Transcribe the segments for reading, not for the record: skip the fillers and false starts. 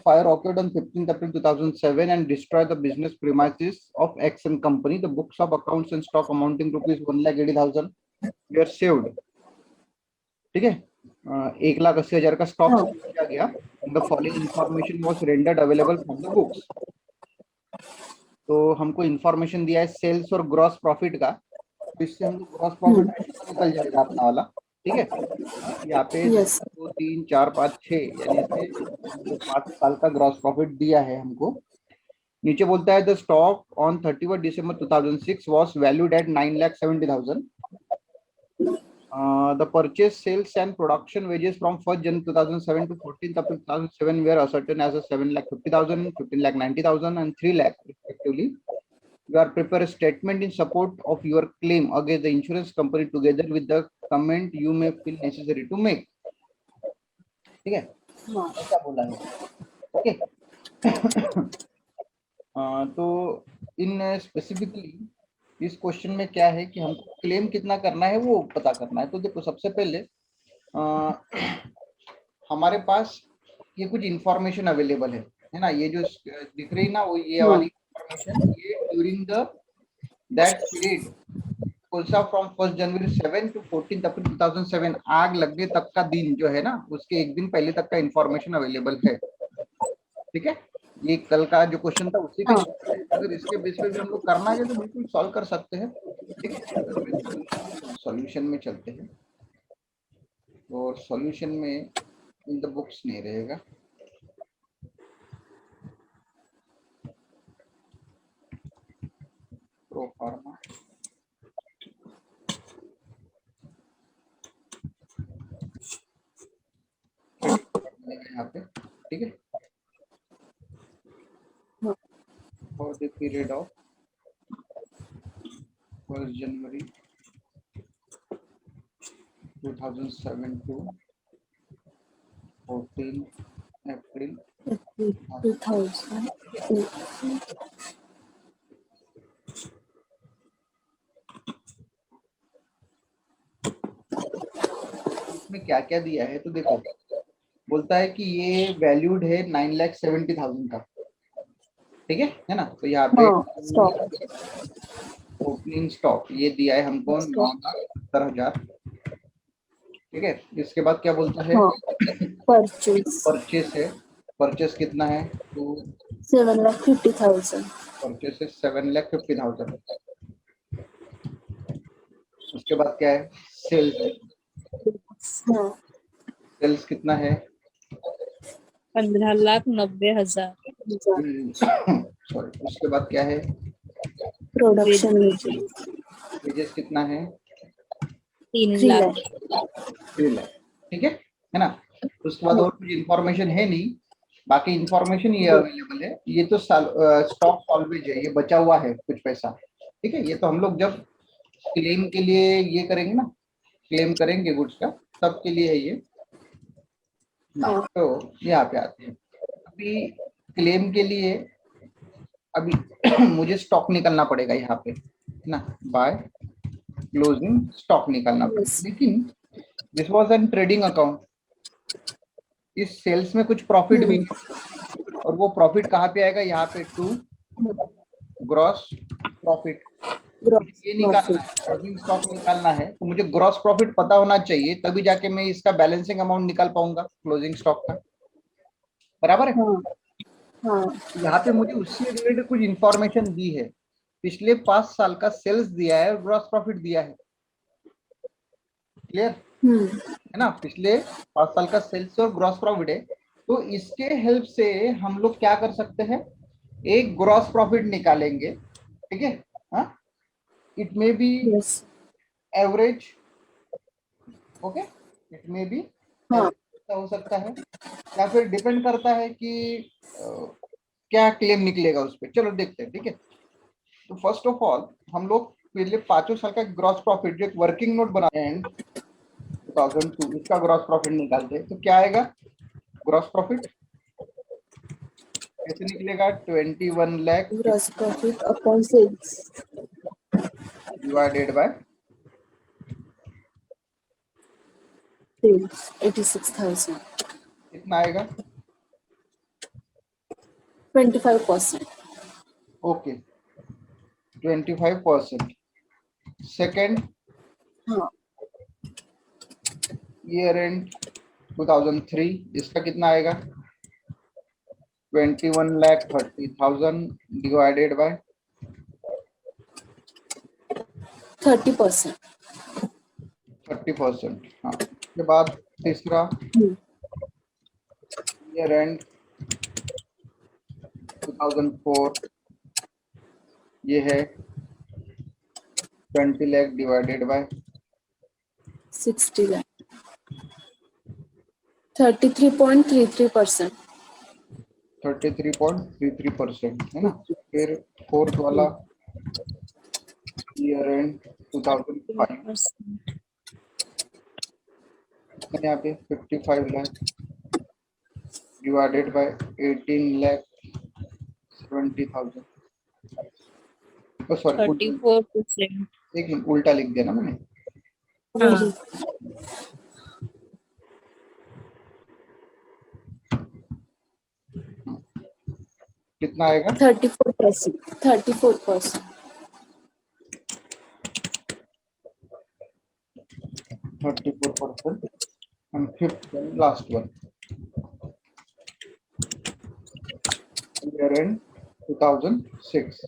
fire occurred on 15th April 2007 and destroyed the business premises of X and company. The books of accounts and stock amounting rupees 1,80,000 were saved. ठीक है, 1,80,000 का stock किया गया. The following information was rendered available from the books. तो हमको information दिया है sales और ग्रॉस प्रॉफिट का, तो इससे हमको ग्रॉस प्रॉफिट निकल जाएगा अपना वाला. ठीक है, यहाँ पे 2, 3, 4, 5, 6 यानी से 5 साल का ग्रॉस प्रॉफिट दिया है हमको. नीचे बोलता है the stock on 31 December 2006 was valued at 9,70,000. The purchase, sales and production wages from 1st January 2007 to 14th April 2007 were ascertained as a 7,50,000, 15,90,000 and 3 lakh respectively. You are prepare a statement in support of your claim against the insurance company together with the comment you may feel necessary to make. ठीक है, ऐसा बोला है. Okay, तो इन specifically इस question में क्या है कि हमको क्लेम कितना करना है वो पता करना है. तो देखो सबसे पहले हमारे पास ये कुछ इंफॉर्मेशन अवेलेबल है ना. ये जो दिख रही ना वो ये वाली इंफॉर्मेशन, ये ड्यूरिंग द दैट पीरियड कोलसा from 1st January 7 to 14th April 2007 आग लगने तक का दिन जो है ना उसके एक दिन पहले तक का इंफॉर्मेशन अवेलेबल है. ठीक है, ये कल का जो क्वेश्चन था उसी का अगर इसके बेस पे भी हम लोग करना है तो बिल्कुल सॉल्व कर सकते हैं. ठीक है, सॉल्यूशन में चलते हैं और सॉल्यूशन में इन द बुक्स नहीं रहेगा. प्रो फार्मा यहाँ पे. ठीक है, for the period of 1st January 2007 to 14th April 2000. इसमें क्या क्या दिया है तो देखो बोलता है कि ये वैल्यूड है 9,70,000 का. ठीक है ना. तो यहाँ पे ओपनिंग स्टॉक ये दिया है हमको 9,70,000. ठीक है, इसके बाद क्या बोलता है परचेस है. परचेस कितना है तो 7,50,000. परचेस है 7,50,000. उसके बाद क्या है सेल्स. सेल्स कितना है 15,90,000. सॉरी. उसके बाद क्या है प्रोडक्शन वेजेस कितना है 3 लाख. 3 लाख. ठीक है ना. उसके बाद और कुछ इंफॉर्मेशन है नहीं, बाकी इंफॉर्मेशन ये अवेलेबल है. ये तो स्टॉक सॉल्वेज है, ये बचा हुआ है कुछ पैसा. ठीक है, ये तो हम लोग जब क्लेम के लिए ये करेंगे ना, क्लेम करेंगे गुड्स का तब के लिए है ये ना. तो यहाँ पे आते हैं. अभी क्लेम के लिए अभी मुझे स्टॉक निकालना पड़ेगा यहाँ पे ना, बाय क्लोजिंग स्टॉक निकालना पड़ेगा. लेकिन this was an trading account. इस सेल्स में कुछ प्रॉफिट भी और वो प्रॉफिट कहाँ पे आएगा यहाँ पे टू ग्रॉस प्रॉफिट. ये निकालना है, क्लोजिंग स्टॉक निकालना है तो मुझे ग्रॉस प्रॉफिट पता होना चाहिए तभी जाके मैं इसका बैलेंसिंग अमाउंट निकाल पाऊंगा क्लोजिंग स्टॉक का. बराबर है. यहाँ पे मुझे उससे रिलेटेड कुछ इंफॉर्मेशन दी है. पिछले 5 साल का सेल्स दिया है और ग्रॉस प्रॉफिट दिया है. क्लियर है ना. पिछले 5 साल का सेल्स और ग्रॉस प्रॉफिट है. तो इसके हेल्प से हम लोग क्या कर सकते हैं, एक ग्रॉस प्रॉफिट निकालेंगे. ठीक है, हाँ, it may be average. Okay, it may be हो सकता है या फिर डिपेंड करता है कि क्या क्लेम निकलेगा उस पर. चलो देखते हैं. ठीक है, तो फर्स्ट ऑफ ऑल हम लोग पहले 5 साल का ग्रॉस प्रॉफिट जो एक वर्किंग नोट बना एंड 2002 इसका ग्रॉस प्रॉफिट निकालते हैं. तो क्या आएगा ग्रॉस प्रॉफिट कैसे निकलेगा 21 lakh gross profit upon sales divided by sales 86,000. कितना आएगा 25%. ओके, 25%. सेकेंड हाँ, ईयर एंड 2003, इसका कितना आएगा? 21,30,000 डिवाइडेड बाय 30%. 30%. हाँ, उसके बाद तीसरा ईयर एंड 2004, ये है 20 लाख डिवाइडेड बाय 60 lakh. 33.33%. 33.33%, है ना? फिर फोर्थ वाला ईयर एंड 2005, 2%. यहाँ पे 55 लाख डिवाइडेड बाय 18,70,000. सॉरी, 34%. एक मिनट, उल्टा लिख दिया ना मैंने. हाँ, कितना आएगा? 34%. 34%. 34%. and fifth one, last one, year end 2006,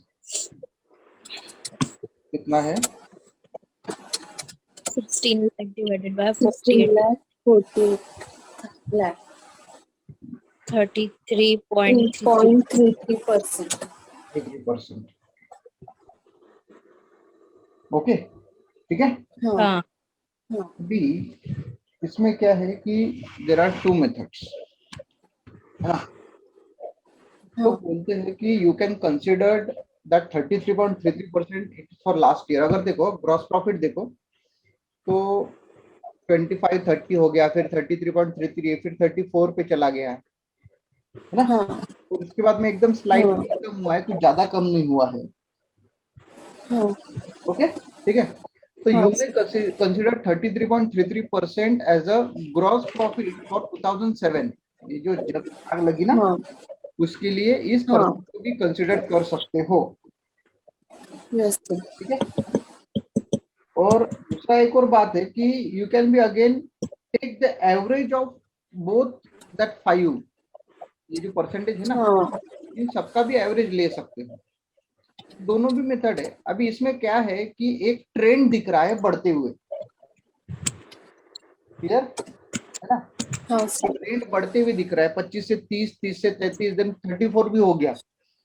कितना है? 16 lakh divided by 48 lakh. 48 lakh. 33.33%. 33%. Okay, ठीक है. हाँ, अभी इसमें क्या है कि देर आर टू मेथड्स, है ना? तो बोलते हैं कि you can consider that 33.33% it for last year. अगर देखो ग्रॉस प्रॉफिट देखो तो 25-30 हो गया, फिर 33.33, फिर 34 पे चला गया है ना? हाँ, और उसके बाद में एकदम स्लाइटली कम हुआ है, कुछ ज्यादा कम नहीं हुआ है. हाँ, ओके, ठीक है. तो हाँ, you may consider 33.33% as a gross profit for 2007. ये जो जब आग लगी ना, हाँ, उसके लिए इस हाँ, परसेंट को भी कंसिडर कर सकते हो. yes, sir. ठीक है. और दूसरा एक और बात है कि you can be again take the average of both that 5. ये जो परसेंटेज है ना, हाँ, इन सबका भी एवरेज ले सकते हो. दोनों भी मेथड है. अभी इसमें क्या है कि एक ट्रेंड दिख रहा है बढ़ते हुए. क्लियर है ना? हाँ, sir. ट्रेंड बढ़ते हुए दिख रहा है, 25 से 30, 30 से 33, देन 34 भी हो गया.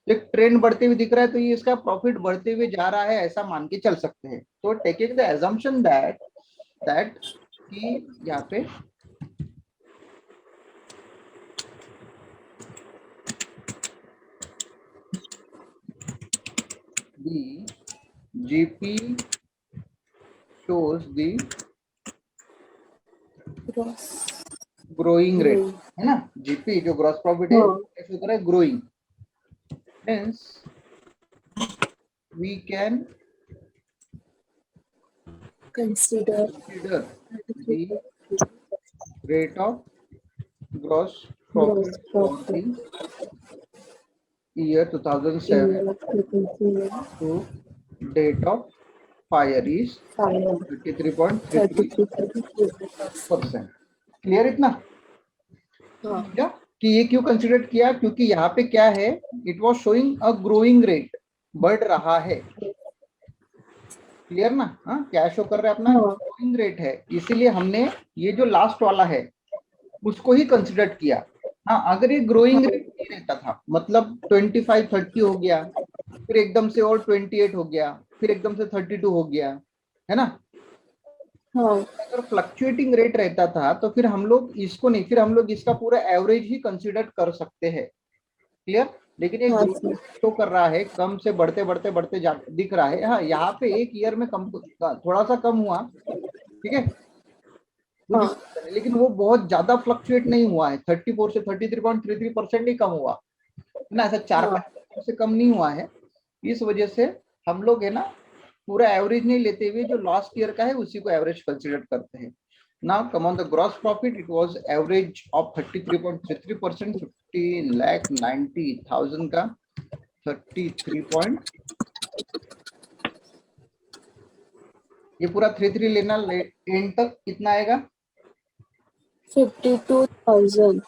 एक ट्रेंड बढ़ते हुए दिख रहा है, तो ये इसका प्रॉफिट बढ़ते हुए जा रहा है, ऐसा मान के चल सकते हैं. तो टेकिंग द एजम्पशन दैट कि यहाँ पे the GP shows the Gross. Growing rate, Growing. है ना? जीपी जो ग्रॉस प्रॉफिट है, कैसे होता है? Growing. Hence we can Consider consider the rate of gross gross profit for profit the year 2007 in to date of fire is 33. 33.33%. Clear इतना? हाँ, क्या कि ये क्यों कंसिडर किया? क्योंकि यहाँ पे क्या है, it was showing a growing rate, बढ़ रहा है. क्लियर ना? हाँ, क्या शो कर रहा है? अपना ग्रोइंग रेट है. इसीलिए हमने ये जो लास्ट वाला है उसको ही कंसिडर किया. हाँ, अगर ये ग्रोइंग रेट नहीं रहता था, मतलब 25-30 हो गया, फिर एकदम से और 28 हो गया, फिर एकदम से 32 हो गया, है ना? हाँ, अगर फ्लक्चुएटिंग रेट रहता था तो फिर हम लोग इसको नहीं, फिर हम लोग इसका पूरा एवरेज ही कंसिडर कर सकते हैं. क्लियर? लेकिन ये हाँ, ग्रोथ शो कर रहा है, कम से बढ़ते बढ़ते बढ़ते दिख रहा है. हाँ, यहाँ पे एक ईयर में कम, थोड़ा सा कम हुआ, ठीक है, लेकिन वो बहुत ज्यादा फ्लक्चुएट नहीं हुआ है. 34 से 33.33% ही कम हुआ ना, ऐसा 4-5% से कम नहीं हुआ है. इस वजह से हम लोग है ना पूरा एवरेज नहीं लेते हुए जो लास्ट ईयर का है उसी को एवरेज कंसिडर करते हैं. Now come on the gross profit. It was average of 33.33%, 50,90,000 का 33 ये पूरा 33 लेना, एंड तक कितना आएगा? 52,000.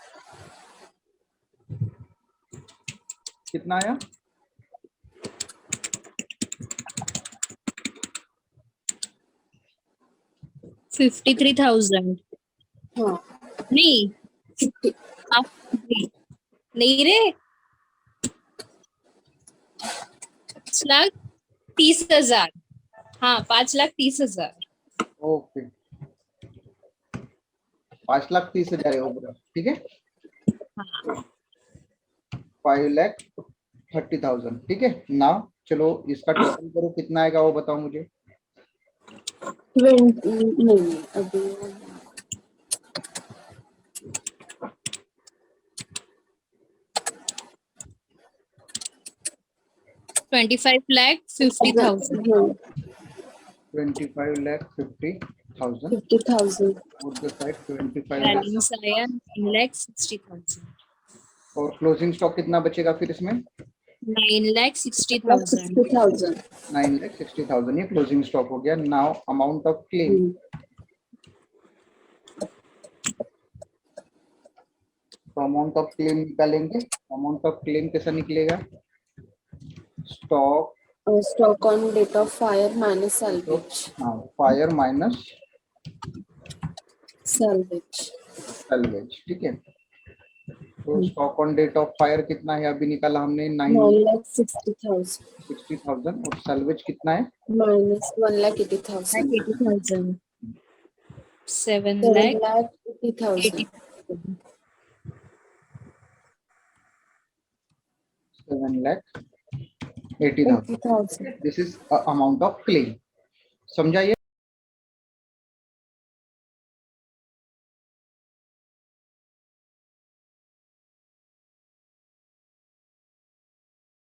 कितना आया? 53,000. हाँ नहीं 50. नहीं रे, 5,30,000. हाँ 5,30,000. ओके 5,30,000 है वो पूरा, ठीक है। 5,30,000, ठीक है। नाउ चलो इसका टोटल करो, कितना आएगा वो बताओ मुझे। 20 नहीं अभी 25,50,000. 25,50,000 50,000. उधर साइड 25 लाख। बैलेंस आया 9,60,000. और क्लोजिंग स्टॉक कितना बचेगा फिर इसमें? 9,60,000. 60,000. 9,60,000 ये क्लोजिंग स्टॉक हो गया। Now amount of claim. तो अमाउंट ऑफ क्लेम निकालेंगे। अमाउंट ऑफ क्लेम कैसा निकलेगा? Stock Stock on date of fire minus salvage. Fire minus Salvage. Salvage, ठीक है। तो stock on date of fire कितना है अभी निकाला हमने? 9,60,000 9,60,000। और सैल्वेज कितना है? minus 1,80,000. 80,000. 7,80,000. 7,80,000। 80,000. This is amount of claim. समझा ये?